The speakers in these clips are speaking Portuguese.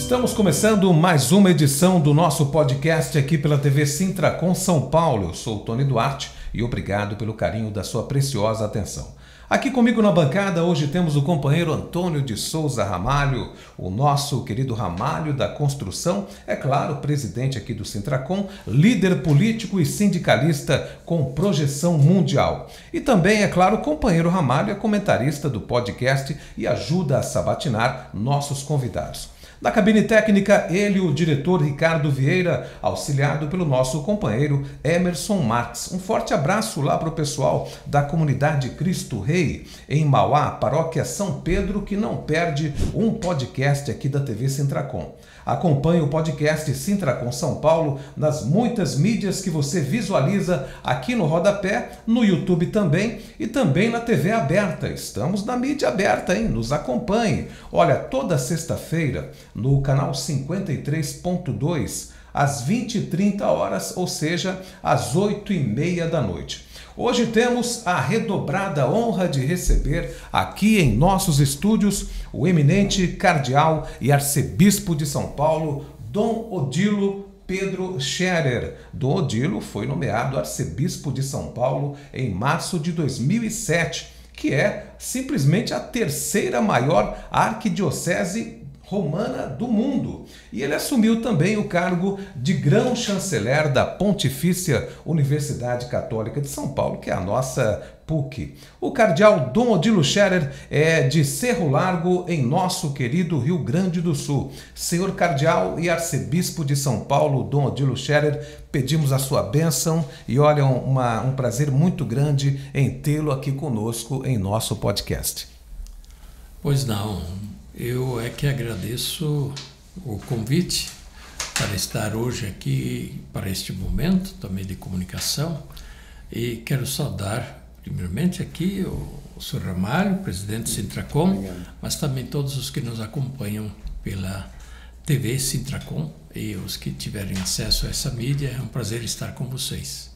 Estamos começando mais uma edição do nosso podcast aqui pela TV Sintracom São Paulo. Eu sou o Tony Duarte e obrigado pelo carinho da sua preciosa atenção. Aqui comigo na bancada hoje temos o companheiro Antônio de Souza Ramalho, o nosso querido Ramalho da Construção, é claro, presidente aqui do Sintracom, líder político e sindicalista com projeção mundial. E também, é claro, o companheiro Ramalho é comentarista do podcast e ajuda a sabatinar nossos convidados. Na cabine técnica, ele, o diretor Ricardo Vieira, auxiliado pelo nosso companheiro Emerson Marques. Um forte abraço lá para o pessoal da comunidade Cristo Rei, em Mauá, paróquia São Pedro, que não perde um podcast aqui da TV Sintracom. Acompanhe o podcast Sintracom São Paulo nas muitas mídias que você visualiza aqui no rodapé, no YouTube também e também na TV aberta. Estamos na mídia aberta, hein? Nos acompanhe. Olha, toda sexta-feira no canal 53.2, às 20h30, ou seja, às 8h30 da noite. Hoje temos a redobrada honra de receber aqui em nossos estúdios o eminente cardeal e arcebispo de São Paulo, Dom Odilo Pedro Scherer. Dom Odilo foi nomeado arcebispo de São Paulo em março de 2007, que é simplesmente a terceira maior arquidiocese romana do mundo. E ele assumiu também o cargo de grão-chanceler da Pontifícia Universidade Católica de São Paulo, que é a nossa PUC. O cardeal Dom Odilo Scherer é de Cerro Largo, em nosso querido Rio Grande do Sul. Senhor cardeal e arcebispo de São Paulo, Dom Odilo Scherer, pedimos a sua bênção e olha, um prazer muito grande em tê-lo aqui conosco em nosso podcast. Pois não. Eu é que agradeço o convite para estar hoje aqui para este momento também de comunicação e quero saudar primeiramente aqui o Sr. Ramalho, presidente do Sintracom, mas também todos os que nos acompanham pela TV Sintracom e os que tiverem acesso a essa mídia. É um prazer estar com vocês.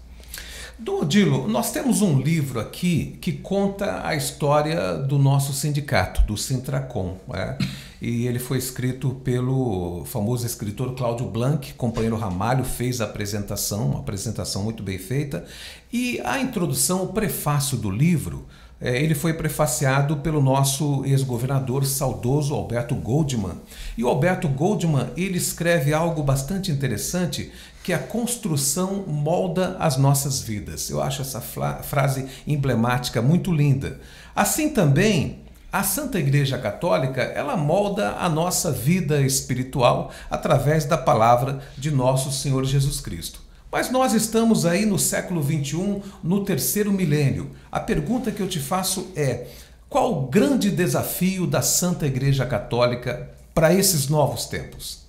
Dom Odilo, nós temos um livro aqui que conta a história do nosso sindicato, do Sintracom, né? E ele foi escrito pelo famoso escritor Cláudio Blanc, companheiro Ramalho fez a apresentação, uma apresentação muito bem feita, e a introdução, o prefácio do livro, ele foi prefaciado pelo nosso ex-governador saudoso Alberto Goldman. E o Alberto Goldman, ele escreve algo bastante interessante, que a construção molda as nossas vidas. Eu acho essa frase emblemática muito linda. Assim também, a Santa Igreja Católica, ela molda a nossa vida espiritual através da palavra de nosso Senhor Jesus Cristo. Mas nós estamos aí no século XXI, no terceiro milênio. A pergunta que eu te faço é: qual o grande desafio da Santa Igreja Católica para esses novos tempos?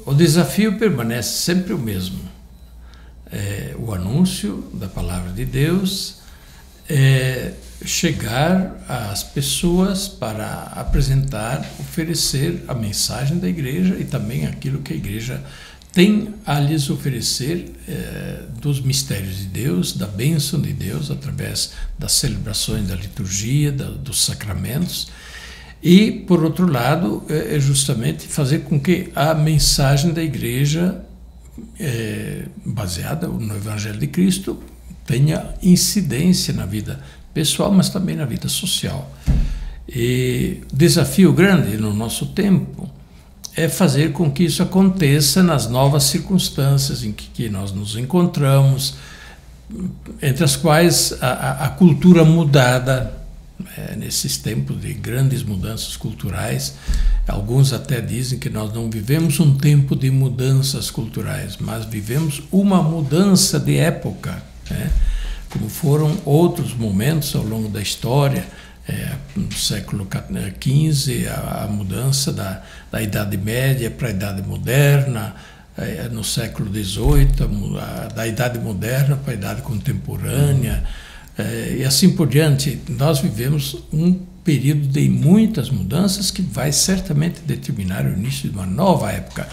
O desafio permanece sempre o mesmo. O anúncio da palavra de Deus, chegar às pessoas para apresentar, oferecer a mensagem da igreja e também aquilo que a igreja tem a lhes oferecer dos mistérios de Deus, da bênção de Deus, através das celebrações da liturgia, dos sacramentos. E, por outro lado, é justamente fazer com que a mensagem da igreja, baseada no Evangelho de Cristo, tenha incidência na vida pessoal, mas também na vida social. E desafio grande no nosso tempo é fazer com que isso aconteça nas novas circunstâncias em que nós nos encontramos, entre as quais a cultura mudada, nesses tempos de grandes mudanças culturais. Alguns até dizem que nós não vivemos um tempo de mudanças culturais, mas vivemos uma mudança de época, né? Como foram outros momentos ao longo da história, no século XV, a mudança da Idade Média para a Idade Moderna, no século XVIII, da Idade Moderna para a Idade Contemporânea, e assim por diante. Nós vivemos um período de muitas mudanças que vai certamente determinar o início de uma nova época.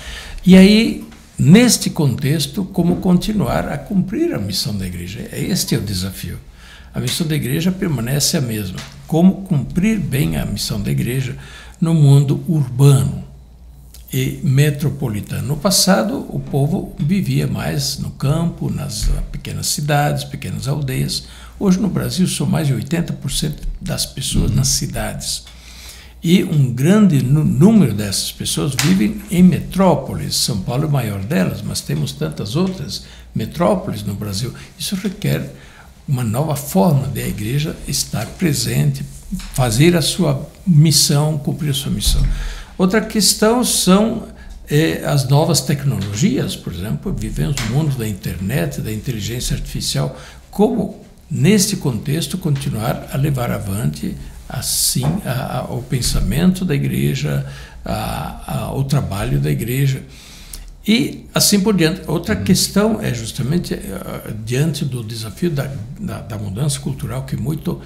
E aí, neste contexto, como continuar a cumprir a missão da igreja? Este é o desafio. A missão da igreja permanece a mesma. Como cumprir bem a missão da igreja no mundo urbano e metropolitano. No passado, o povo vivia mais no campo, nas pequenas cidades, pequenas aldeias. Hoje, no Brasil, são mais de 80% das pessoas nas cidades. E um grande número dessas pessoas vivem em metrópoles. São Paulo é a maior delas, mas temos tantas outras metrópoles no Brasil. Isso requer uma nova forma de a igreja estar presente, fazer a sua missão, cumprir a sua missão. Outra questão são as novas tecnologias, por exemplo, vivemos no mundo da internet, da inteligência artificial. Como, neste contexto, continuar a levar avante assim o pensamento da igreja, o trabalho da igreja e assim por diante. Outra questão é justamente diante do desafio da mudança cultural que muito,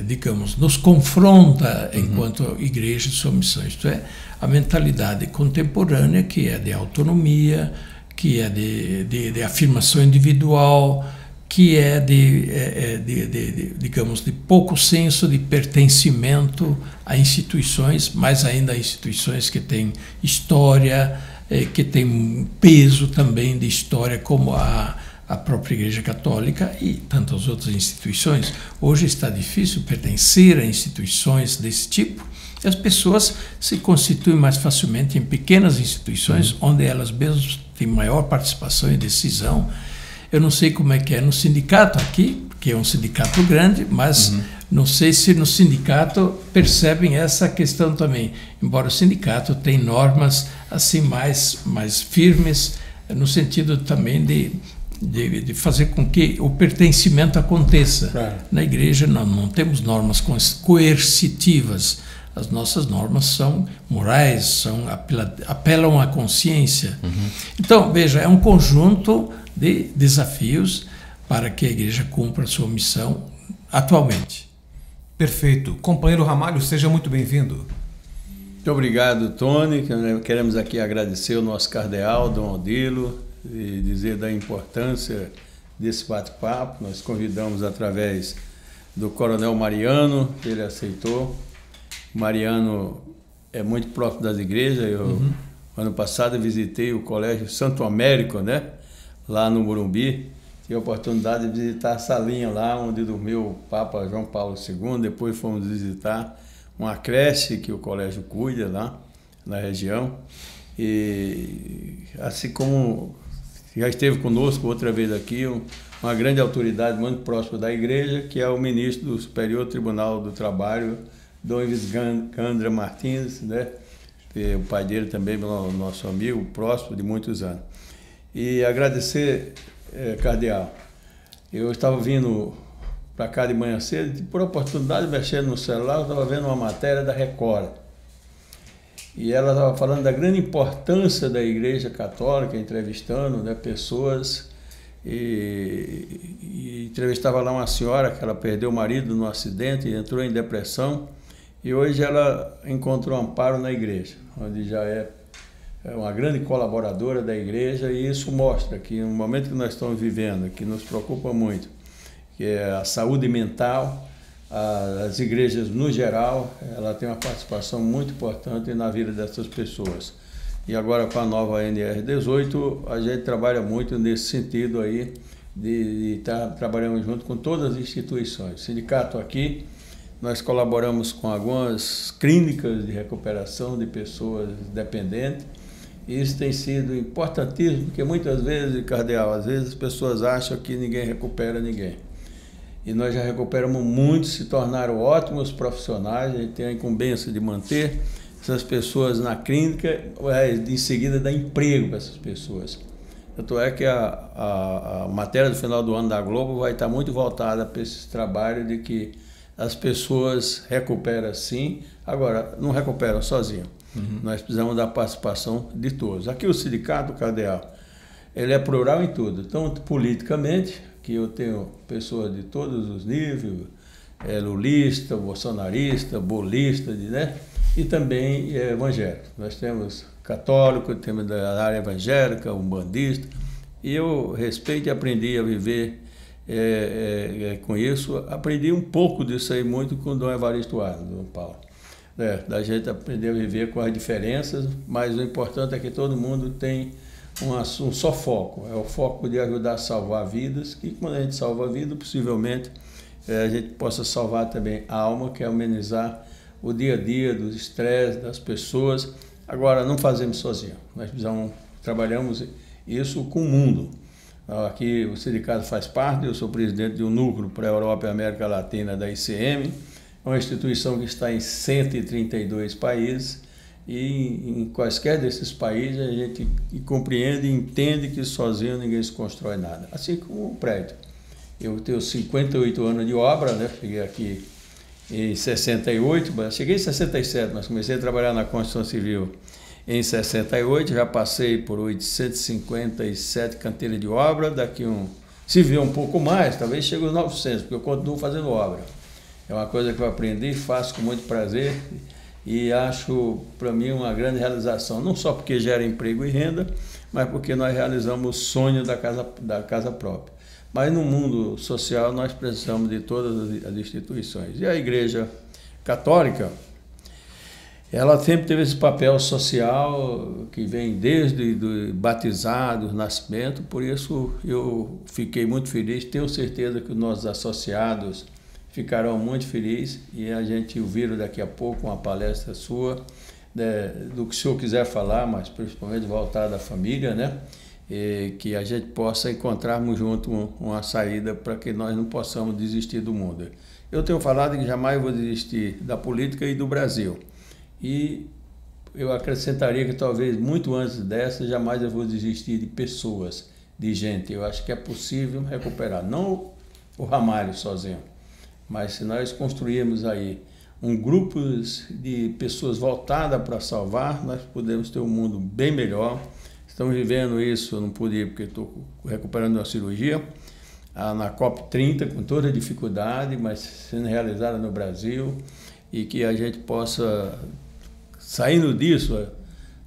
digamos, nos confronta enquanto igreja de sua missão, isto é, a mentalidade contemporânea que é de autonomia, que é de afirmação individual, que é digamos, de pouco senso de pertencimento a instituições, mais ainda a instituições que têm história, que têm peso também de história, como a própria Igreja Católica e tantas outras instituições. Hoje está difícil pertencer a instituições desse tipo, e as pessoas se constituem mais facilmente em pequenas instituições, onde elas mesmas têm maior participação e decisão. Eu não sei como é que é no sindicato aqui, que é um sindicato grande, mas não sei se no sindicato percebem essa questão também. Embora o sindicato tenha normas assim mais firmes, no sentido também de fazer com que o pertencimento aconteça. Claro. Na igreja não temos normas coercitivas. As nossas normas são morais, apelam à consciência. Então, veja, é um conjunto de desafios para que a igreja cumpra a sua missão atualmente. Perfeito. Companheiro Ramalho, seja muito bem-vindo. Muito obrigado, Tony. Queremos aqui agradecer o nosso cardeal, Dom Odilo, e dizer da importância desse bate-papo. Nós convidamos através do Coronel Mariano, que ele aceitou. Mariano é muito próximo das igrejas. Eu, ano passado, visitei o Colégio Santo Américo, né? Lá no Morumbi. Tive a oportunidade de visitar a salinha lá onde dormiu o Papa João Paulo II. Depois fomos visitar uma creche que o colégio cuida lá na região. E assim como já esteve conosco outra vez aqui, uma grande autoridade muito próxima da igreja, que é o ministro do Superior Tribunal do Trabalho, Dom Iviscandra Martins, né? O pai dele também, nosso amigo, próximo de muitos anos. E agradecer, cardeal, eu estava vindo para cá de manhã cedo, e por oportunidade, mexendo no celular, eu estava vendo uma matéria da Record. E ela estava falando da grande importância da Igreja Católica, entrevistando, né, pessoas, e entrevistava lá uma senhora que ela perdeu o marido num acidente e entrou em depressão, e hoje ela encontrou amparo na igreja, onde já é uma grande colaboradora da igreja, e isso mostra que no momento que nós estamos vivendo, que nos preocupa muito, que é a saúde mental, as igrejas no geral, ela tem uma participação muito importante na vida dessas pessoas. E agora com a nova NR18, a gente trabalha muito nesse sentido aí, de estar trabalhando junto com todas as instituições. Sindicato aqui, nós colaboramos com algumas clínicas de recuperação de pessoas dependentes, e isso tem sido importantíssimo, porque muitas vezes, cardeal, às vezes as pessoas acham que ninguém recupera ninguém. E nós já recuperamos muitos, se tornaram ótimos profissionais, a gente tem a incumbência de manter essas pessoas na clínica, em seguida dar emprego para essas pessoas. Tanto é que a matéria do final do ano da Globo vai estar muito voltada para esse trabalho de que as pessoas recuperam sim, agora não recuperam sozinhos. Nós precisamos da participação de todos. Aqui o sindicato, cardeal, ele é plural em tudo, tanto politicamente, que eu tenho pessoas de todos os níveis, lulista, bolsonarista, bolista, né? E também evangélico. Nós temos católico, temos da área evangélica, umbandista, e eu respeito e aprendi a viver com isso. Aprendi um pouco disso aí muito com o Dom Evaristo Arnes, Dom Paulo. Da gente aprender a viver com as diferenças, mas o importante é que todo mundo tem um só foco, é o foco de ajudar a salvar vidas, que quando a gente salva a vida, possivelmente a gente possa salvar também a alma, que é amenizar o dia a dia dos estresses das pessoas. Agora, não fazemos sozinho, nós trabalhamos isso com o mundo. Aqui o sindicato faz parte, eu sou presidente de um núcleo para a Europa e América Latina da ICM, uma instituição que está em 132 países, e em quaisquer desses países a gente compreende e entende que sozinho ninguém se constrói nada. Assim como o prédio. Eu tenho 58 anos de obra, né? Cheguei aqui em 68, cheguei em 67, mas comecei a trabalhar na construção civil em 68, já passei por 857 canteiras de obra, se vier um pouco mais, talvez chegue aos 900, porque eu continuo fazendo obra. É uma coisa que eu aprendi, faço com muito prazer e acho, para mim, uma grande realização, não só porque gera emprego e renda, mas porque nós realizamos o sonho da casa própria. Mas no mundo social nós precisamos de todas as instituições. E a Igreja Católica, ela sempre teve esse papel social que vem desde do batizado, nascimento, por isso eu fiquei muito feliz, tenho certeza que os nossos associados ficarão muito felizes e a gente ouviram daqui a pouco uma palestra sua, do que o senhor quiser falar, mas principalmente voltada à família, né? E que a gente possa encontrarmos junto uma saída para que nós não possamos desistir do mundo. Eu tenho falado que jamais vou desistir da política e do Brasil. E eu acrescentaria que talvez muito antes dessa, jamais eu vou desistir de pessoas, de gente. Eu acho que é possível recuperar, não o Ramalho sozinho, mas se nós construirmos aí um grupo de pessoas voltadas para salvar, nós podemos ter um mundo bem melhor. Estamos vivendo isso, eu não pude ir porque estou recuperando uma cirurgia, na COP30, com toda a dificuldade, mas sendo realizada no Brasil, e que a gente possa, saindo disso,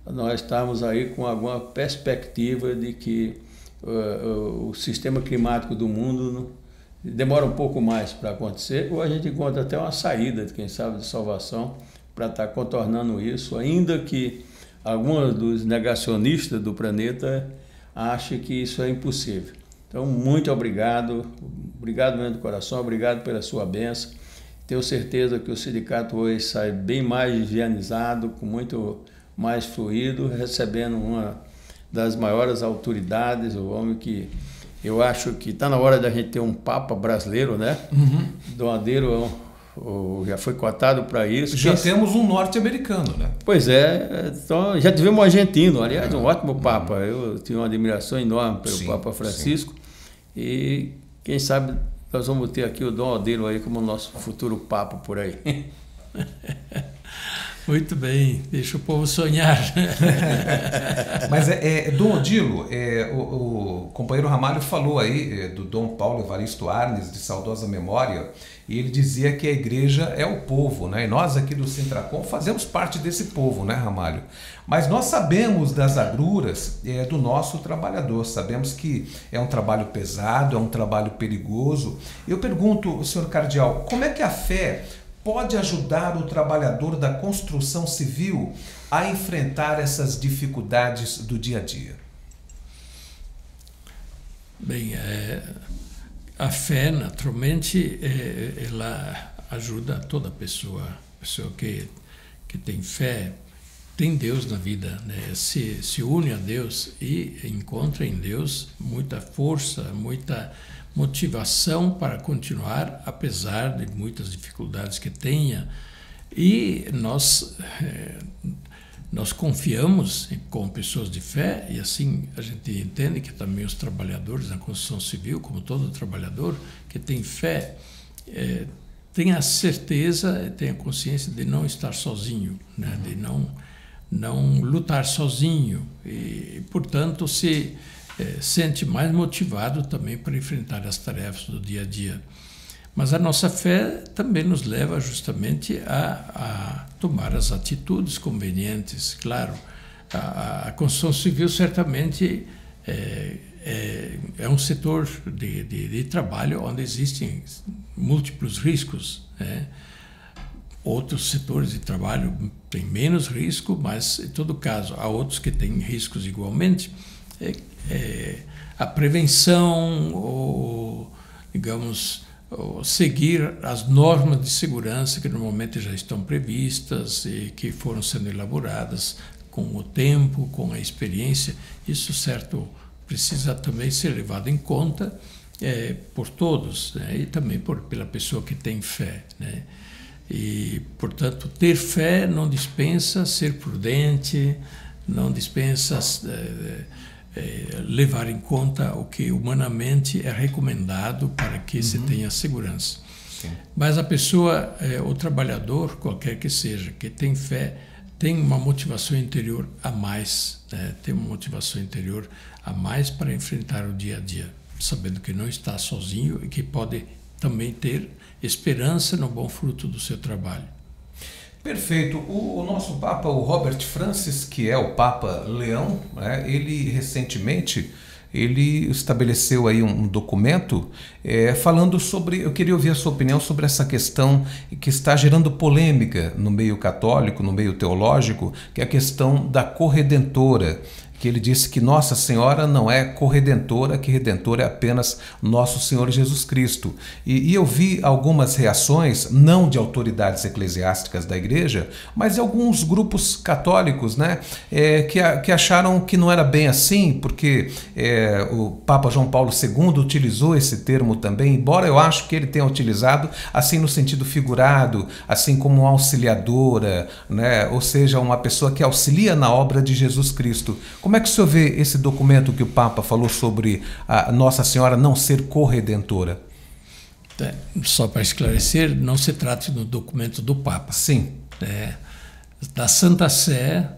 nós estamos aí com alguma perspectiva de que o sistema climático do mundo demora um pouco mais para acontecer, ou a gente encontra até uma saída, quem sabe, de salvação para estar contornando isso, ainda que alguns dos negacionistas do planeta achem que isso é impossível. Então, muito obrigado mesmo do coração, obrigado pela sua bênção. Tenho certeza que o sindicato hoje sai bem mais higienizado, com muito mais fluido, recebendo uma das maiores autoridades, o homem que eu acho que está na hora da gente ter um Papa brasileiro, né? Uhum. Dom Adeiro já foi cotado para isso. Já temos um norte-americano, né? Pois é, então já tivemos um argentino, aliás, um ótimo Papa. Eu tinha uma admiração enorme pelo Papa Francisco. Sim. E quem sabe nós vamos ter aqui o Dom Adeiro aí como nosso futuro Papa por aí. Muito bem, deixa o povo sonhar. Mas, Dom Odilo, o companheiro Ramalho falou aí do Dom Paulo Evaristo Arnes, de saudosa memória, e ele dizia que a igreja é o povo, né? E nós aqui do Sintracom fazemos parte desse povo, né, Ramalho? Mas nós sabemos das agruras do nosso trabalhador, sabemos que é um trabalho pesado, é um trabalho perigoso. Eu pergunto, senhor cardeal, como é que a fé pode ajudar o trabalhador da construção civil a enfrentar essas dificuldades do dia a dia? Bem, a fé, naturalmente, ela ajuda toda pessoa que tem fé, tem Deus na vida, né? Se une a Deus e encontra em Deus muita força, muita motivação para continuar, apesar de muitas dificuldades que tenha. E nós confiamos com pessoas de fé, e assim a gente entende que também os trabalhadores na construção civil, como todo trabalhador que tem fé, tem a certeza, tem a consciência de não estar sozinho, né? De não lutar sozinho, e portanto se sente mais motivado também para enfrentar as tarefas do dia a dia. Mas a nossa fé também nos leva justamente a tomar as atitudes convenientes. Claro, a construção civil certamente é um setor de trabalho onde existem múltiplos riscos, né? Outros setores de trabalho têm menos risco, mas, em todo caso, há outros que têm riscos igualmente. A prevenção, ou, digamos, seguir as normas de segurança que normalmente já estão previstas e que foram sendo elaboradas com o tempo, com a experiência, isso, certo, precisa também ser levado em conta por todos, né? E também pela pessoa que tem fé, né? E, portanto, ter fé não dispensa ser prudente, não dispensa levar em conta o que humanamente é recomendado para que se tenha segurança. Sim. Mas a pessoa, o trabalhador, qualquer que seja, que tem fé, tem uma motivação interior a mais, né? Tem uma motivação interior a mais para enfrentar o dia a dia, sabendo que não está sozinho e que pode também ter esperança no bom fruto do seu trabalho. Perfeito. O nosso Papa, o Robert Francis, que é o Papa Leão, né, ele recentemente estabeleceu aí um documento falando sobre, eu queria ouvir a sua opinião sobre essa questão que está gerando polêmica no meio católico, no meio teológico, que é a questão da corredentora, que ele disse que Nossa Senhora não é corredentora, que redentora é apenas Nosso Senhor Jesus Cristo. E eu vi algumas reações, não de autoridades eclesiásticas da igreja, mas de alguns grupos católicos, né, que acharam que não era bem assim, porque o Papa João Paulo II utilizou esse termo também, embora eu acho que ele tenha utilizado assim no sentido figurado, assim como uma auxiliadora, né, ou seja, uma pessoa que auxilia na obra de Jesus Cristo. Como é que o senhor vê esse documento que o Papa falou sobre a Nossa Senhora não ser corredentora? Só para esclarecer, não se trata do documento do Papa. Sim. Da Santa Sé,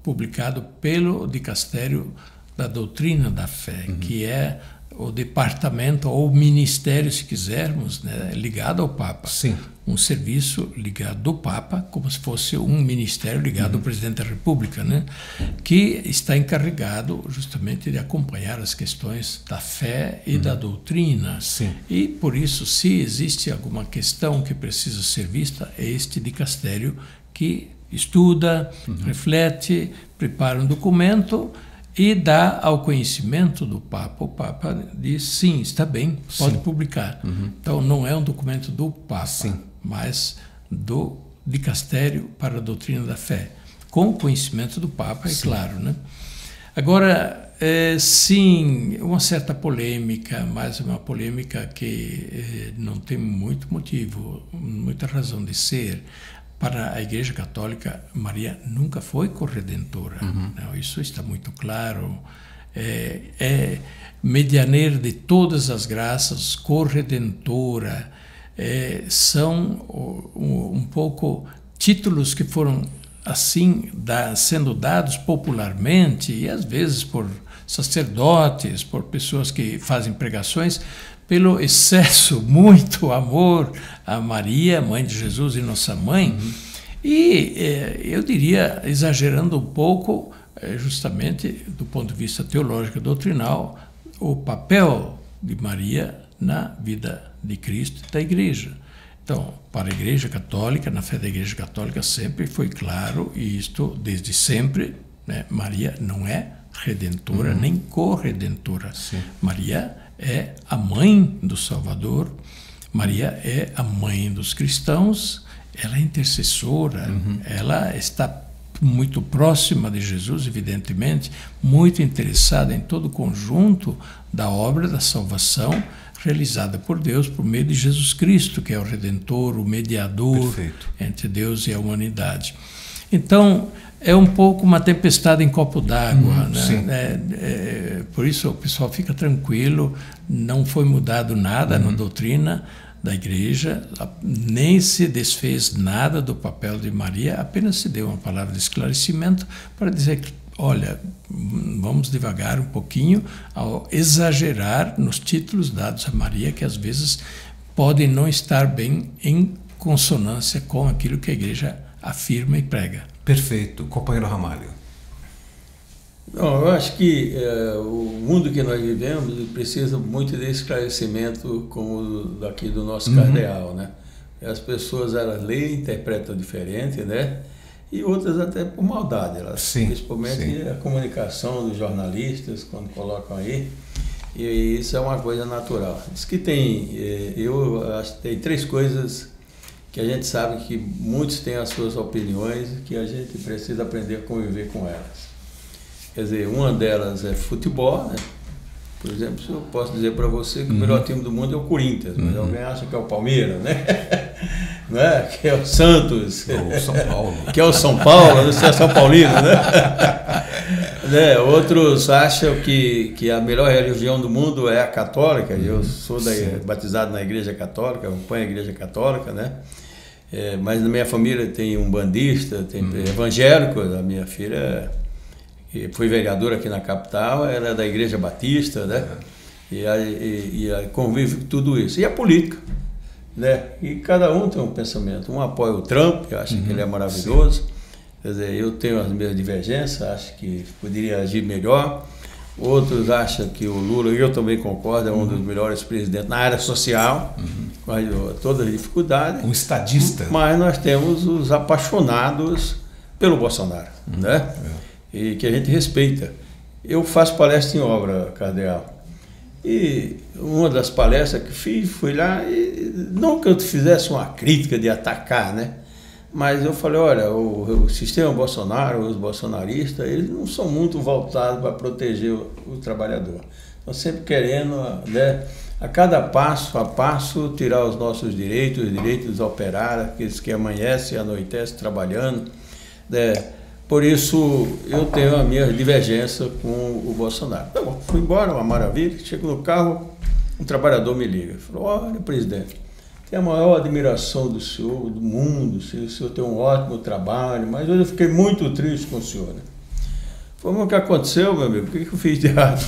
publicado pelo Dicastério da Doutrina da Fé, que é o departamento ou ministério, se quisermos, né, ligado ao Papa. Sim. Um serviço ligado ao Papa, como se fosse um ministério ligado ao Presidente da República, né, que está encarregado justamente de acompanhar as questões da fé e da doutrina. Sim. E, por isso, se existe alguma questão que precisa ser vista, é este dicastério que estuda, reflete, prepara um documento e dá ao conhecimento do Papa. O Papa diz, sim, está bem, pode publicar. Então, não é um documento do Papa, mas do Dicastério para a Doutrina da Fé, com o conhecimento do Papa, é claro, né? Agora, sim, uma certa polêmica, mas uma polêmica que não tem muito motivo, muita razão de ser. Para a Igreja Católica, Maria nunca foi corredentora. Não, isso está muito claro. É medianeira de todas as graças, corredentora. São um pouco títulos que foram assim sendo dados popularmente, e às vezes por sacerdotes, por pessoas que fazem pregações, pelo excesso, muito amor a Maria, mãe de Jesus e nossa mãe. E eu diria, exagerando um pouco, justamente do ponto de vista teológico e doutrinal, o papel de Maria na vida de Cristo e da Igreja. Então, para a Igreja Católica, na fé da Igreja Católica, sempre foi claro, e isto desde sempre, né, Maria não é redentora nem corredentora. Sim. Maria é a mãe do Salvador, Maria é a mãe dos cristãos, ela é intercessora, ela está muito próxima de Jesus, evidentemente, muito interessada em todo o conjunto da obra da salvação realizada por Deus por meio de Jesus Cristo, que é o Redentor, o mediador entre Deus e a humanidade. Então, é um pouco uma tempestade em copo d'água, né? Por isso o pessoal fica tranquilo, não foi mudado nada na doutrina da Igreja, nem se desfez nada do papel de Maria, apenas se deu uma palavra de esclarecimento para dizer que, olha, vamos devagar um pouquinho ao exagerar nos títulos dados a Maria, que às vezes podem não estar bem em consonância com aquilo que a Igreja afirma e prega. Perfeito. Companheiro Ramalho. Não, eu acho que o mundo que nós vivemos precisa muito de esclarecimento como daqui do nosso cardeal, né? As pessoas, elas leem, interpretam diferente, né? E outras até por maldade, principalmente a comunicação dos jornalistas, quando colocam aí, e isso é uma coisa natural. Diz que eu acho que tem 3 coisas que a gente sabe que muitos têm as suas opiniões e que a gente precisa aprender a conviver com elas. Quer dizer, uma delas é futebol, né? Por exemplo, eu posso dizer para você que o melhor time do mundo é o Corinthians, mas alguém acha que é o Palmeiras, né? Não é? Que é o Santos. Ou São Paulo. Que é o São Paulo, não sei, é São Paulino, né? Outros acham que a melhor religião do mundo é a católica. Eu sou batizado na Igreja Católica, acompanho a Igreja Católica, né? Mas na minha família tem um bandista, tem evangélico, a minha filha foi vereadora aqui na capital, ela é da Igreja Batista, né? E convive com tudo isso. E a política, né? E cada um tem um pensamento. Um apoia o Trump, acha que ele é maravilhoso. Quer dizer, eu tenho as minhas divergências, acho que poderia agir melhor. Outros acham que o Lula, eu também concordo, é um dos melhores presidentes na área social, com todas as dificuldades. Um estadista. Mas nós temos os apaixonados pelo Bolsonaro, né? E que a gente respeita. Eu faço palestra em obra, cardeal. E uma das palestras que fiz, fui lá, e não que eu fizesse uma crítica de atacar, né? Mas eu falei, olha, o sistema Bolsonaro, os bolsonaristas, eles não são muito voltados para proteger o trabalhador. Estão sempre querendo, né, a cada passo a passo, tirar os nossos direitos, os direitos dos operários, aqueles que amanhecem e anoitecem trabalhando, né? Por isso, eu tenho a minha divergência com o Bolsonaro. Tá bom, fui embora, uma maravilha. Chego no carro, um trabalhador me liga. Falou, olha, presidente, tenho a maior admiração do senhor, do mundo, o senhor tem um ótimo trabalho, mas hoje eu fiquei muito triste com o senhor, né? Falei, o que aconteceu, meu amigo? O que eu fiz de errado?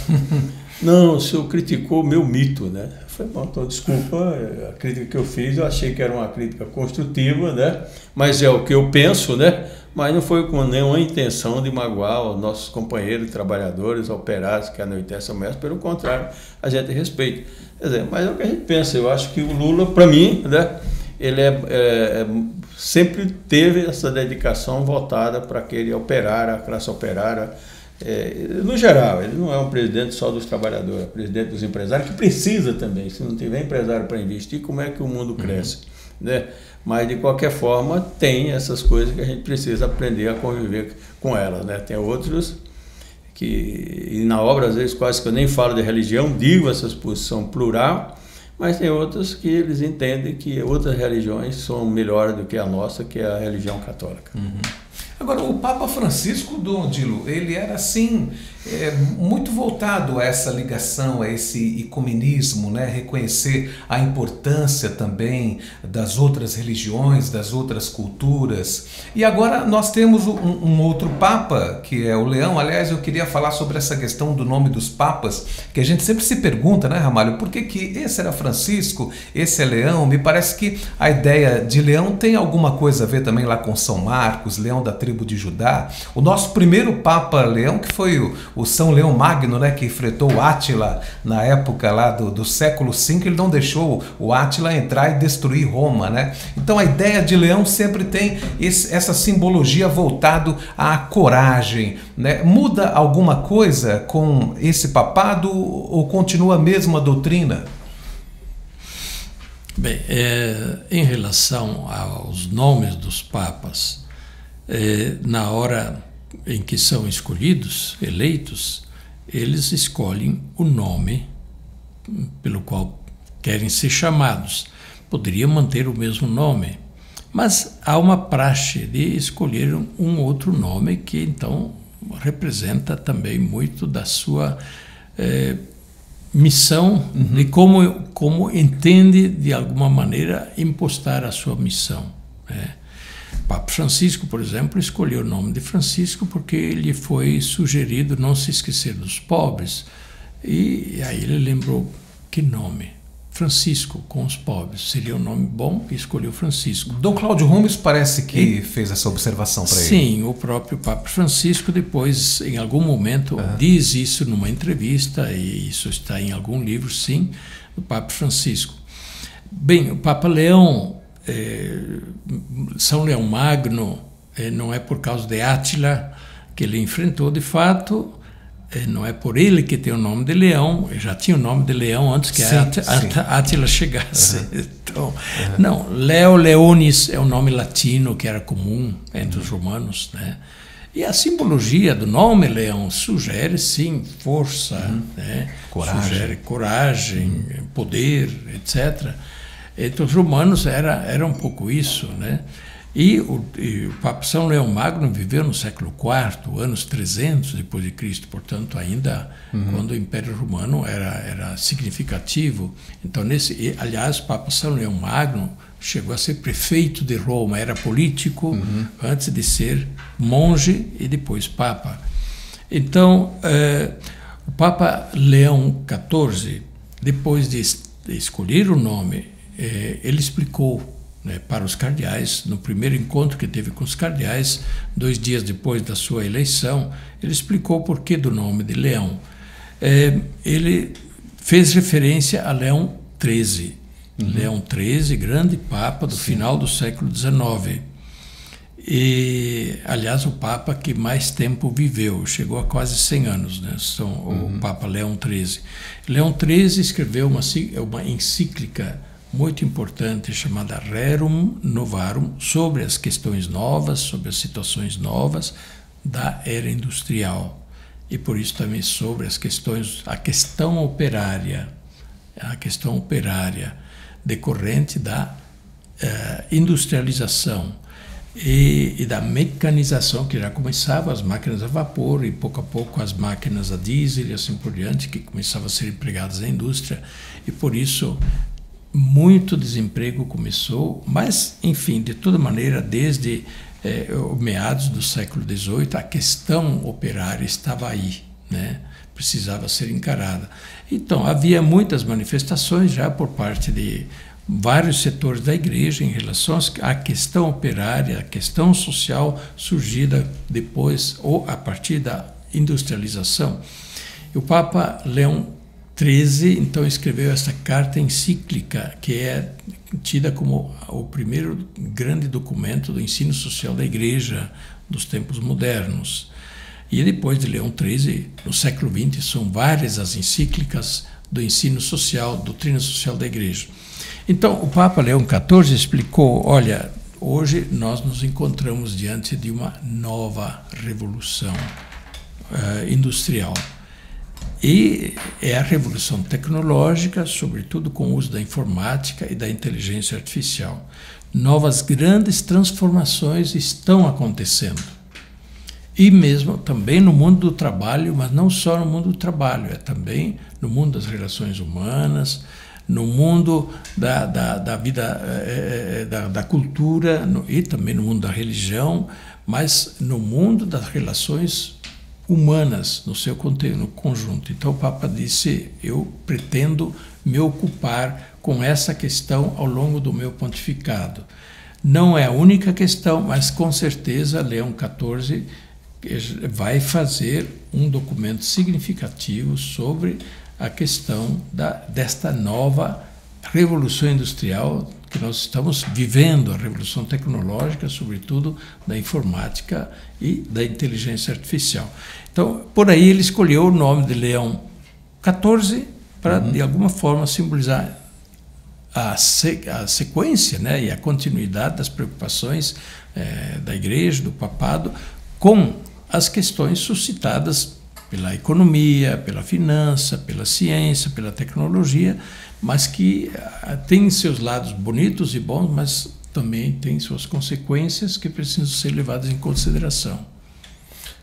Não, o senhor criticou o meu mito, né? Eu falei, bom, então desculpa, a crítica que eu fiz, eu achei que era uma crítica construtiva, né? Mas é o que eu penso, né? Mas não foi com nenhuma intenção de magoar os nossos companheiros, trabalhadores, operários que anoitecem o mês, pelo contrário, a gente respeita. Quer dizer, mas é o que a gente pensa, eu acho que o Lula, para mim, né, ele sempre teve essa dedicação voltada para aquele operário, a classe operária, no geral. Ele não é um presidente só dos trabalhadores, é presidente dos empresários, que precisa também. Se não tiver empresário para investir, como é que o mundo cresce? Né? Mas, de qualquer forma, tem essas coisas que a gente precisa aprender a conviver com elas, né? Tem outros e na obra, às vezes, quase que eu nem falo de religião, digo essa posição plural, mas tem outros que eles entendem que outras religiões são melhores do que a nossa, que é a religião católica. Agora, o Papa Francisco, Dom Odilo, ele era assim, muito voltado a essa ligação, a esse ecumenismo, né? Reconhecer a importância também das outras religiões, das outras culturas. E agora nós temos um outro Papa, que é o Leão. Aliás, eu queria falar sobre essa questão do nome dos Papas, que a gente sempre se pergunta, né, Ramalho, por que esse era Francisco, esse é Leão? Me parece que a ideia de Leão tem alguma coisa a ver também lá com São Marcos, Leão da tribo de Judá. O nosso primeiro Papa Leão, que foi o São Leão Magno, né, que enfrentou o Átila na época lá do século V, ele não deixou o Átila entrar e destruir Roma, né? Então a ideia de Leão sempre tem essa simbologia voltado à coragem, né? Muda alguma coisa com esse papado ou continua a mesma doutrina? Bem, em relação aos nomes dos papas, na hora em que são escolhidos, eleitos, eles escolhem o nome pelo qual querem ser chamados. Poderiam manter o mesmo nome, mas há uma praxe de escolher um outro nome que então representa também muito da sua missão, de como entende de alguma maneira impostar a sua missão, né? Papa Francisco, por exemplo, escolheu o nome de Francisco porque lhe foi sugerido não se esquecer dos pobres. E aí ele lembrou, que nome? Francisco com os pobres. Seria um nome bom e escolheu Francisco. Dom Cláudio Rumes parece que fez essa observação para ele. Sim, o próprio Papa Francisco depois, em algum momento, diz isso numa entrevista, e isso está em algum livro, sim, do Papa Francisco. Bem, o Papa Leão, São Leão Magno, não é por causa de Átila que ele enfrentou de fato, não é por ele que tem o nome de Leão, já tinha o nome de Leão antes que Átila chegasse. Então, não, Leo Leonis é um nome latino que era comum entre os romanos, né? E a simbologia do nome Leão sugere, sim, força, né? Sugere coragem, poder, etc. Entre os romanos era um pouco isso, né? E o Papa São Leão Magno viveu no século IV, anos 300 depois de Cristo, portanto ainda quando o Império Romano era significativo. Então aliás, o Papa São Leão Magno chegou a ser prefeito de Roma, era político antes de ser monge e depois Papa. Então o Papa Leão XIV, depois de escolher o nome, ele explicou, né, para os cardeais, no primeiro encontro que teve com os cardeais, 2 dias depois da sua eleição, ele explicou o porquê do nome de Leão. Ele fez referência a Leão XIII. Leão XIII, grande papa do final do século XIX. E, aliás, o papa que mais tempo viveu, chegou a quase 100 anos, né? O Papa Leão XIII. Leão XIII escreveu uma encíclica muito importante chamada Rerum Novarum, sobre as questões novas, sobre as situações novas da era industrial, e por isso também sobre a questão operária decorrente da industrialização e da mecanização, que já começava as máquinas a vapor e pouco a pouco as máquinas a diesel e assim por diante, que começavam a ser empregadas na indústria, e por isso muito desemprego começou, mas, enfim, de toda maneira, desde meados do século XVIII, a questão operária estava aí, né? Precisava ser encarada. Então, havia muitas manifestações já por parte de vários setores da igreja em relação à questão operária, à questão social surgida depois ou a partir da industrialização. E o Papa Leão XIII, então, escreveu essa carta encíclica, que é tida como o primeiro grande documento do ensino social da Igreja dos tempos modernos. E depois de Leão XIII, no século XX, são várias as encíclicas do ensino social, doutrina social da Igreja. Então, o Papa Leão XIV explicou, olha, hoje nós nos encontramos diante de uma nova revolução industrial. E é a revolução tecnológica, sobretudo com o uso da informática e da inteligência artificial. Novas grandes transformações estão acontecendo. E mesmo também no mundo do trabalho, mas não só no mundo do trabalho, é também no mundo das relações humanas, no mundo da vida, da cultura, e também no mundo da religião, mas no mundo das relações humanas, no seu conjunto. Então o Papa disse, eu pretendo me ocupar com essa questão ao longo do meu pontificado. Não é a única questão, mas com certeza Leão XIV vai fazer um documento significativo sobre a questão desta nova revolução industrial que nós estamos vivendo, a revolução tecnológica, sobretudo da informática e da inteligência artificial. Então, por aí ele escolheu o nome de Leão XIV para, de alguma forma, simbolizar a sequência, né, e a continuidade das preocupações da Igreja, do Papado, com as questões suscitadas pela economia, pela finança, pela ciência, pela tecnologia, mas que tem seus lados bonitos e bons, mas também tem suas consequências que precisam ser levadas em consideração.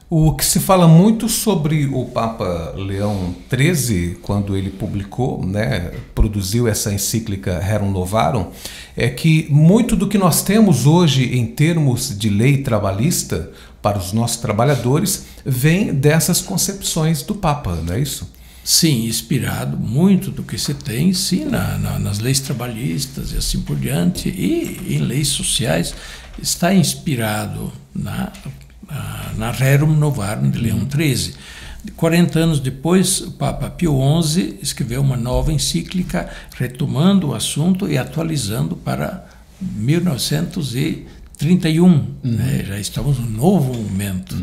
O que se fala muito sobre o Papa Leão XIII, quando ele publicou, né, produziu essa encíclica Rerum Novarum, é que muito do que nós temos hoje em termos de lei trabalhista para os nossos trabalhadores vem dessas concepções do Papa, não é isso? sim, inspirado muito do que se tem, sim, nas leis trabalhistas e assim por diante, e em leis sociais, está inspirado na Rerum Novarum de Leão XIII. 40 anos depois, o Papa Pio XI escreveu uma nova encíclica retomando o assunto e atualizando para 1931. Né? Já estamos num novo momento.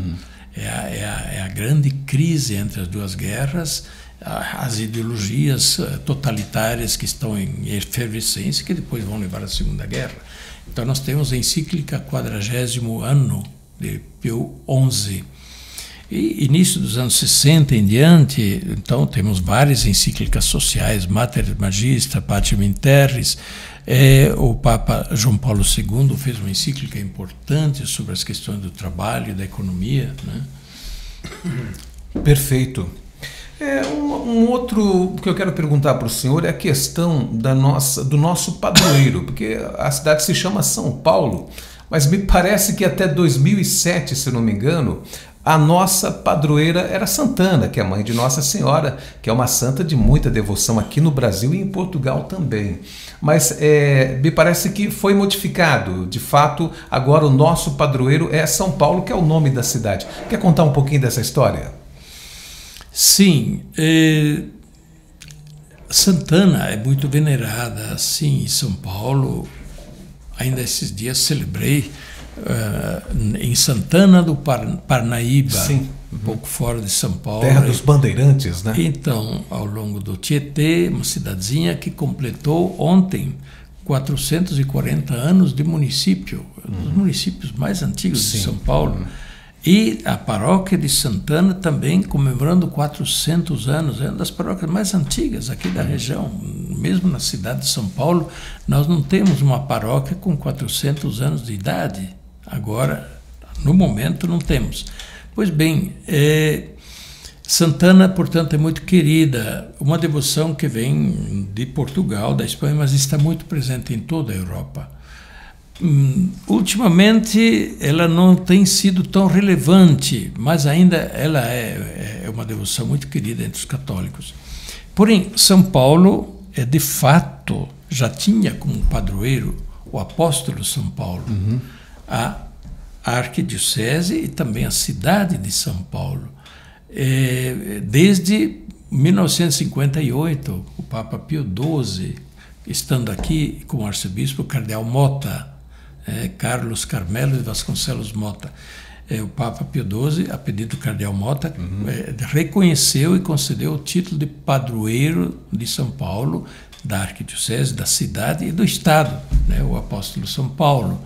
É a grande crise entre as duas guerras, as ideologias totalitárias que estão em efervescência, que depois vão levar à Segunda Guerra. Então nós temos a encíclica 40º ano de Pio XI. E início dos anos 60 em diante, então temos várias encíclicas sociais, Mater Magistra, Patium in Terris. O Papa João Paulo II fez uma encíclica importante sobre as questões do trabalho e da economia. Né? Perfeito. Um outro que eu quero perguntar para o senhor é a questão do nosso padroeiro, porque a cidade se chama São Paulo, mas me parece que até 2007, se não me engano, a nossa padroeira era Santana, que é a mãe de Nossa Senhora, que é uma santa de muita devoção aqui no Brasil e em Portugal também. Mas me parece que foi modificado. De fato, agora o nosso padroeiro é São Paulo, que é o nome da cidade. Quer contar um pouquinho dessa história? Sim. Santana é muito venerada, assim, em São Paulo. Ainda esses dias celebrei em Santana do Parnaíba, sim, um pouco fora de São Paulo. Terra dos bandeirantes, né? Então, ao longo do Tietê, uma cidadezinha que completou ontem 440 anos de município, um dos municípios mais antigos de São Paulo. E a paróquia de Santana também comemorando 400 anos, é uma das paróquias mais antigas aqui da região. Mesmo na cidade de São Paulo, nós não temos uma paróquia com 400 anos de idade. Agora, no momento, não temos. Pois bem, Santana, portanto, é muito querida, uma devoção que vem de Portugal, da Espanha, mas está muito presente em toda a Europa. Ultimamente ela não tem sido tão relevante, mas ainda ela é uma devoção muito querida entre os católicos. Porém, São Paulo de fato já tinha como padroeiro o apóstolo São Paulo, a arquidiocese e também a cidade de São Paulo. Desde 1958, o Papa Pio XII, estando aqui com o arcebispo o cardeal Mota, Carlos Carmelo de Vasconcelos Mota, o Papa Pio XII, a pedido do cardeal Mota, reconheceu e concedeu o título de padroeiro de São Paulo, da arquidiocese, da cidade e do estado, né, o apóstolo São Paulo,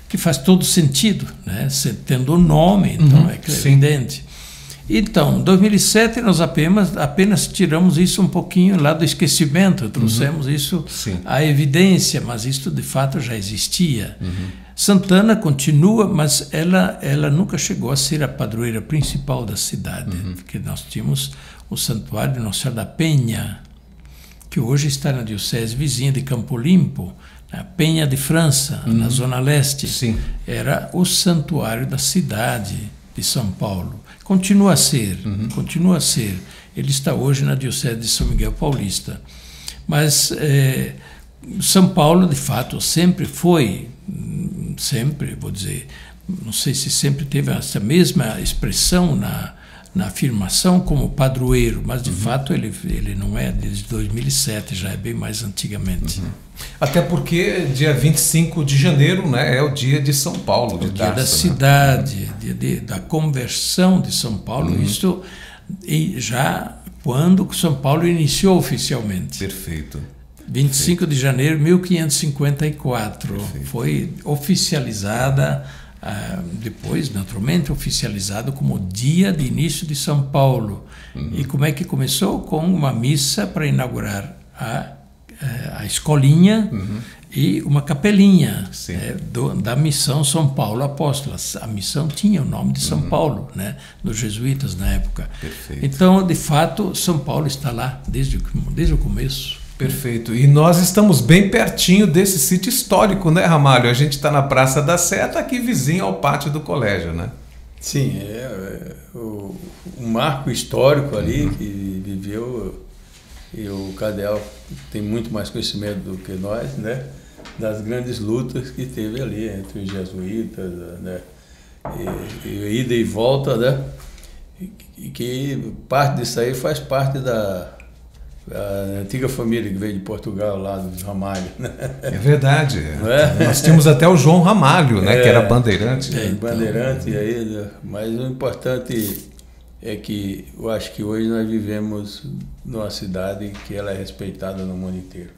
que faz todo sentido, né, tendo o nome, então é evidente. Então, em 2007 nós apenas tiramos isso um pouquinho lá do esquecimento, trouxemos isso à evidência, mas isso de fato já existia. Santana continua, mas ela nunca chegou a ser a padroeira principal da cidade, porque nós tínhamos o Santuário de Nossa Senhora da Penha, que hoje está na diocese vizinha de Campo Limpo, na Penha de França, na Zona Leste. Era o santuário da cidade de São Paulo. Continua a ser, continua a ser. Ele está hoje na diocese de São Miguel Paulista. Mas São Paulo, de fato, sempre foi, vou dizer, não sei se sempre teve essa mesma expressão na afirmação como padroeiro, mas de fato ele não é desde 2007, já é bem mais antigamente. Até porque dia 25 de janeiro, né, é o dia de São Paulo. O dia da cidade, dia da conversão de São Paulo, isso já quando São Paulo iniciou oficialmente. Perfeito. 25 de janeiro de 1554, foi oficializada, depois, naturalmente, oficializado como o dia de início de São Paulo. E como é que começou? Com uma missa para inaugurar a escolinha e uma capelinha da Missão São Paulo Apóstola. A missão tinha o nome de São Paulo, né, dos jesuítas na época. Perfeito. Então, de fato, São Paulo está lá desde o começo. Perfeito. E nós estamos bem pertinho desse sítio histórico, né, Ramalho? A gente está na Praça da Sé, está aqui vizinho ao pátio do colégio, né? Sim, um marco histórico ali que viveu, e o cardeal tem muito mais conhecimento do que nós, né? Das grandes lutas que teve ali entre os jesuítas, né? E ida e volta, né? E que parte disso aí faz parte da antiga família que veio de Portugal, lá dos Ramalho, né? É verdade. Nós tínhamos até o João Ramalho, né? Que era bandeirante. Bandeirante, aí, né? Mas o importante é que eu acho que hoje nós vivemos numa cidade que ela é respeitada no mundo inteiro.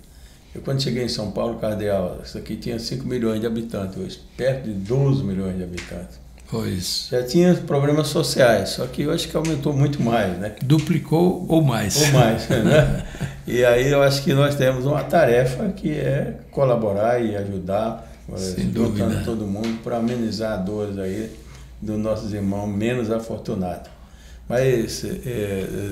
Eu, quando cheguei em São Paulo, cardeal, isso aqui tinha 5 milhões de habitantes, hoje perto de 12 milhões de habitantes. Pois. Já tinha problemas sociais, só que eu acho que aumentou muito mais, né? Duplicou ou mais. Ou mais, né? E aí eu acho que nós temos uma tarefa que é colaborar e ajudar, juntando todo mundo para amenizar as dores aí dos nossos irmãos menos afortunados. Mas,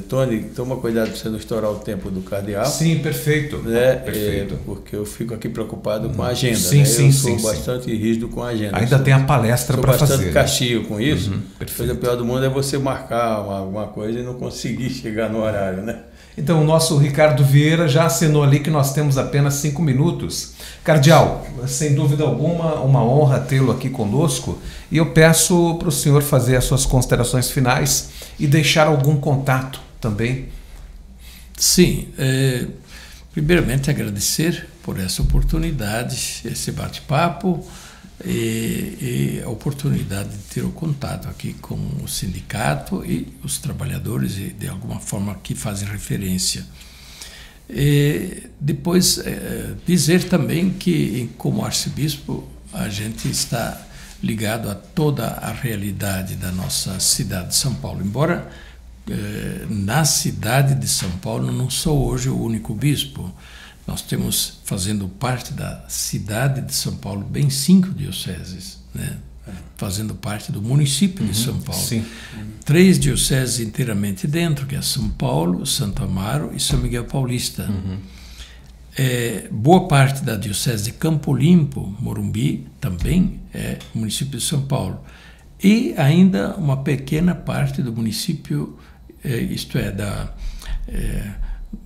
Tony, toma cuidado para você não estourar o tempo do cardeal. Sim, perfeito. Né? Perfeito. Porque eu fico aqui preocupado com a agenda. Sim, né? sim, eu sou sim, bastante rígido com a agenda. Ainda tem a palestra para fazer. Sou bastante castigo com isso. A perfeito. coisa pior do mundo é você marcar alguma coisa e não conseguir chegar no horário, né? Então, o nosso Ricardo Vieira já acenou ali que nós temos apenas 5 minutos. Cardeal, sem dúvida alguma, uma honra tê-lo aqui conosco. E eu peço para o senhor fazer as suas considerações finais e deixar algum contato também. Sim. Primeiramente, agradecer por essa oportunidade, esse bate-papo e a oportunidade de ter o contato aqui com o sindicato e os trabalhadores, e de alguma forma que fazem referência. Depois, dizer também que, como arcebispo, a gente está ligado a toda a realidade da nossa cidade de São Paulo. Embora na cidade de São Paulo não sou hoje o único bispo, nós temos, fazendo parte da cidade de São Paulo, bem 5 dioceses, né? Fazendo parte do município de São Paulo. Sim. 3 dioceses inteiramente dentro, que é São Paulo, Santo Amaro e São Miguel Paulista. Boa parte da diocese de Campo Limpo, Morumbi, também é município de São Paulo. E ainda uma pequena parte do município,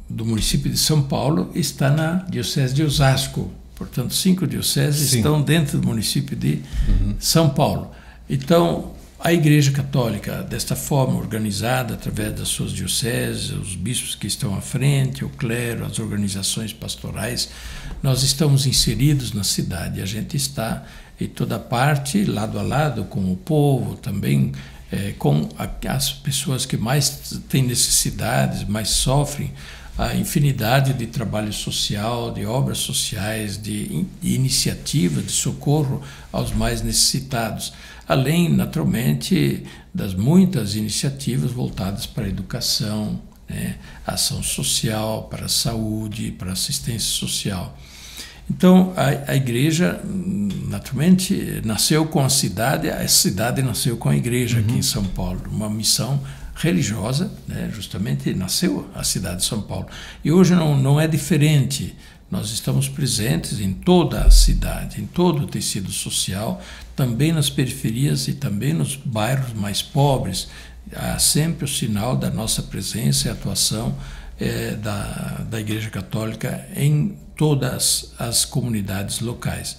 do município de São Paulo, está na diocese de Osasco. Portanto, 5 dioceses estão dentro do município de São Paulo. Então, a Igreja Católica, desta forma organizada, através das suas dioceses, os bispos que estão à frente, o clero, as organizações pastorais, nós estamos inseridos na cidade. A gente está em toda parte, lado a lado, com o povo, também com as pessoas que mais têm necessidades, mais sofrem, a infinidade de trabalho social, de obras sociais, de iniciativas de socorro aos mais necessitados, além, naturalmente, das muitas iniciativas voltadas para a educação, né, ação social, para a saúde, para a assistência social. Então, a igreja, naturalmente, nasceu com a cidade nasceu com a igreja aqui em São Paulo, uma missão religiosa, né, justamente nasceu a cidade de São Paulo. E hoje não é diferente. Nós estamos presentes em toda a cidade, em todo o tecido social, também nas periferias e também nos bairros mais pobres. Há sempre o sinal da nossa presença e atuação da Igreja Católica em todas as comunidades locais.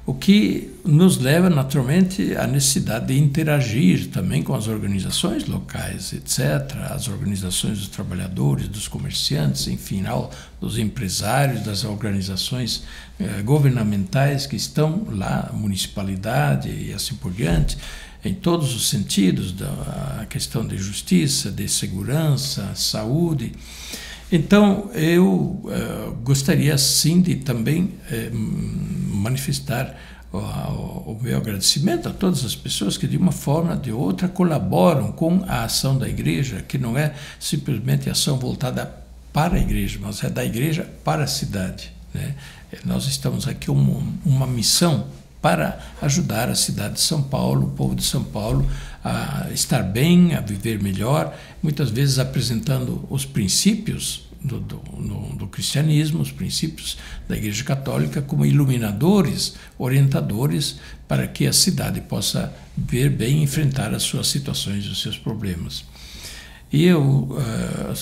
O que nos leva, naturalmente, à necessidade de interagir também com as organizações locais, etc., as organizações dos trabalhadores, dos comerciantes, enfim, dos empresários, das organizações governamentais que estão lá, a municipalidade e assim por diante, em todos os sentidos, da questão de justiça, de segurança, saúde. Então, eu gostaria, sim, de também manifestar o meu agradecimento a todas as pessoas que, de uma forma ou de outra, colaboram com a ação da igreja, que não é simplesmente ação voltada para a igreja, mas é da igreja para a cidade, né? Nós estamos aqui uma missão para ajudar a cidade de São Paulo, o povo de São Paulo, a estar bem, a viver melhor, muitas vezes apresentando os princípios do cristianismo, os princípios da Igreja Católica como iluminadores, orientadores, para que a cidade possa ver bem e enfrentar as suas situações e os seus problemas. E eu,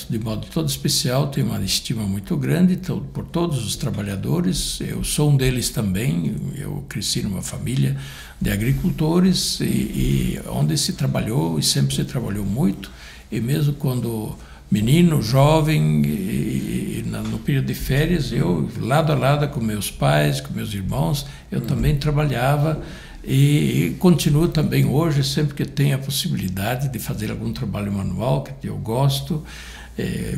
de modo todo especial, tenho uma estima muito grande por todos os trabalhadores. Eu sou um deles também. Eu cresci numa família de agricultores e onde se trabalhou e sempre se trabalhou muito. E mesmo quando menino, jovem, no período de férias, eu, lado a lado com meus pais, com meus irmãos, eu também trabalhava. E continuo também hoje, sempre que tenho a possibilidade de fazer algum trabalho manual, que eu gosto.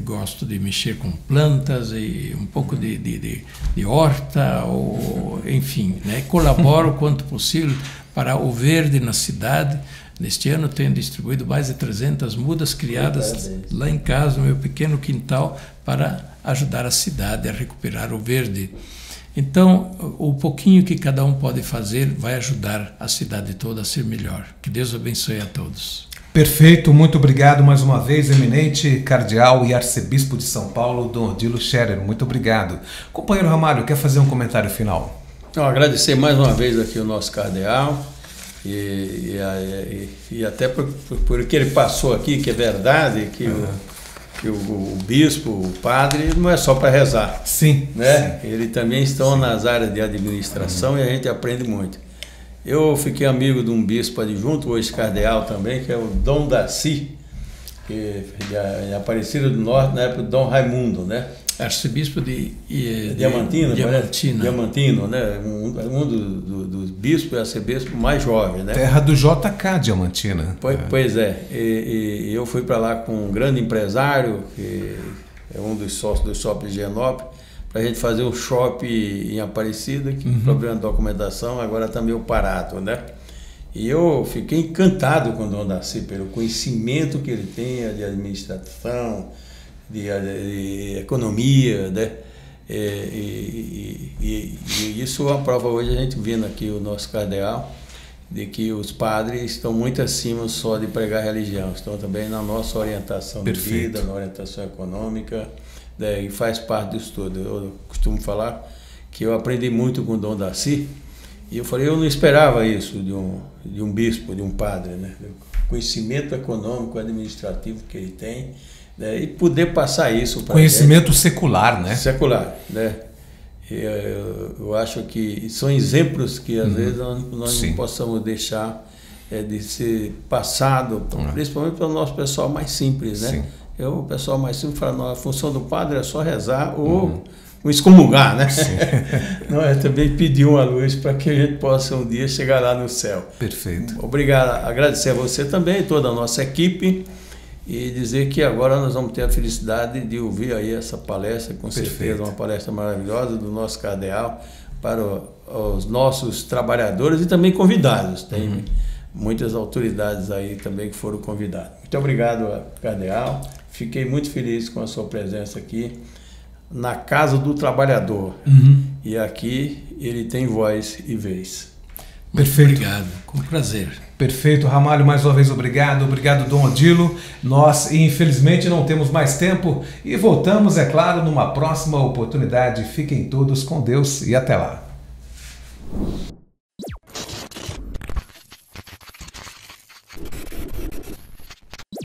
Gosto de mexer com plantas e um pouco de horta, ou, enfim, né? Colaboro o quanto possível para o verde na cidade. Neste ano tenho distribuído mais de 300 mudas criadas lá em casa, no meu pequeno quintal, para ajudar a cidade a recuperar o verde. Então, o pouquinho que cada um pode fazer vai ajudar a cidade toda a ser melhor. Que Deus abençoe a todos. Perfeito, muito obrigado mais uma vez, eminente cardeal e arcebispo de São Paulo, Dom Odilo Scherer. Muito obrigado. Companheiro Ramalho, quer fazer um comentário final? Então, agradecer mais uma vez aqui o nosso cardeal e até por que ele passou aqui, que é verdade, que o bispo, o padre, não é só para rezar. Sim. Né? Eles também estão nas áreas de administração e a gente aprende muito. Eu fiquei amigo de um bispo adjunto, hoje cardeal também, que é o Dom Darcy, que é Aparecida do Norte, na época do Dom Raimundo, né? Arcebispo de Diamantino, né? Um dos bispos e arcebispo mais jovem, né? Terra do JK, Diamantina. Pois é. E eu fui para lá com um grande empresário, que é um dos sócios do Shopping Higienópolis, para a gente fazer um shopping em Aparecida, que problema de documentação agora está meio parado, né? E eu fiquei encantado com o Dom Darcy, pelo conhecimento que ele tem de administração, de economia, né? E isso é uma prova hoje, a gente vendo aqui o nosso cardeal, de que os padres estão muito acima só de pregar religião, estão também na nossa orientação de vida, na orientação econômica, né? E faz parte do estudo. Eu costumo falar que eu aprendi muito com o Dom Darcy, e eu falei, eu não esperava isso de um bispo, de um padre, né? O conhecimento econômico, administrativo que ele tem, né? E poder passar isso para conhecimento gente, secular, né? Secular, né? Eu acho que são exemplos que às vezes nós não possamos deixar de ser passado, principalmente para o nosso pessoal mais simples, né? O pessoal mais simples fala, não, a função do padre é só rezar ou excomungar, né? Não, é também pedir uma luz para que a gente possa um dia chegar lá no céu. Perfeito. Obrigado, agradecer a você também, toda a nossa equipe, e dizer que agora nós vamos ter a felicidade de ouvir aí essa palestra, com certeza uma palestra maravilhosa do nosso cardeal para os nossos trabalhadores e também convidados. Tem muitas autoridades aí também que foram convidadas. Muito obrigado, cardeal. Fiquei muito feliz com a sua presença aqui na Casa do Trabalhador. E aqui ele tem voz e vez. Perfeito. Obrigado, com prazer. Perfeito, Ramalho, mais uma vez obrigado. Obrigado, Dom Odilo. Nós, infelizmente, não temos mais tempo e voltamos, é claro, numa próxima oportunidade. Fiquem todos com Deus e até lá.